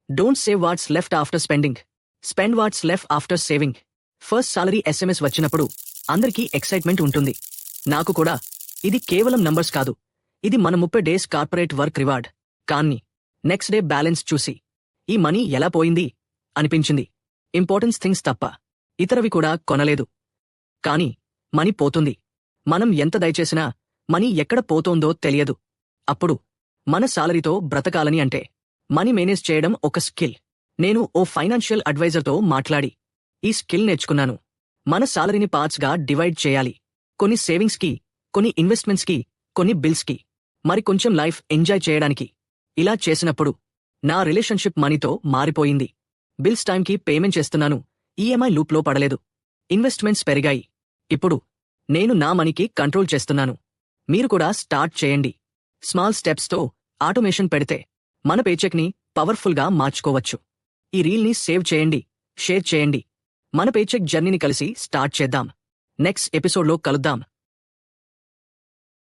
Don't save what's left after spending, spend what's left after saving. First salary SMS వచ్చినప్పుడు అందరికీ excitement ఉంటుంది. నాకు కూడా. ఇది కేవలం నంబర్స్ కాదు, ఇది మన 30 డేస్ కార్పొరేట్ వర్క్ రివార్డ్. కానీ నెక్స్ట్ డే బ్యాలెన్స్ చూసి ఈ మనీ ఎలా పోయింది అనిపించింది. ఇంపార్టెన్స్ థింగ్స్ తప్ప ఇతరవి కూడా కొనలేదు. కానీ మనీ పోతుంది. మనం ఎంత దయచేసినా మనీ ఎక్కడ పోతోందో తెలియదు. అప్పుడు మన సాలరీతో బ్రతకాలని అంటే మనీ మేనేజ్ చేయడం ఒక స్కిల్. నేను ఓ ఫైనాన్షియల్ అడ్వైజర్తో మాట్లాడి ఈ స్కిల్ నేర్చుకున్నాను. మన సాలరీని పార్ట్స్గా డివైడ్ చేయాలి. కొన్ని సేవింగ్స్కి, కొన్ని ఇన్వెస్ట్మెంట్స్కి, కొన్ని బిల్స్కి, మరి కొంచెం లైఫ్ ఎంజాయ్ చేయడానికి. ఇలా చేసినప్పుడు నా రిలేషన్షిప్ మనీతో మారిపోయింది. బిల్స్ టైంకి పేమెంట్ చేస్తున్నాను, ఈఎంఐ లూప్లో పడలేదు. ఇన్వెస్ట్మెంట్స్ పెరిగాయి. ఇప్పుడు నేను నా మనీకి కంట్రోల్ చేస్తున్నాను. మీరు కూడా స్టార్ట్ చేయండి. స్మాల్ స్టెప్స్తో ఆటోమేషన్ పెడితే మన పేచెక్ని పవర్ఫుల్గా మార్చుకోవచ్చు. ఈ రీల్ని సేవ్ చేయండి, షేర్ చేయండి. మన పేచెక్ జర్నీని కలిసి స్టార్ట్ చేద్దాం. నెక్స్ట్ ఎపిసోడ్లో కలుద్దాం.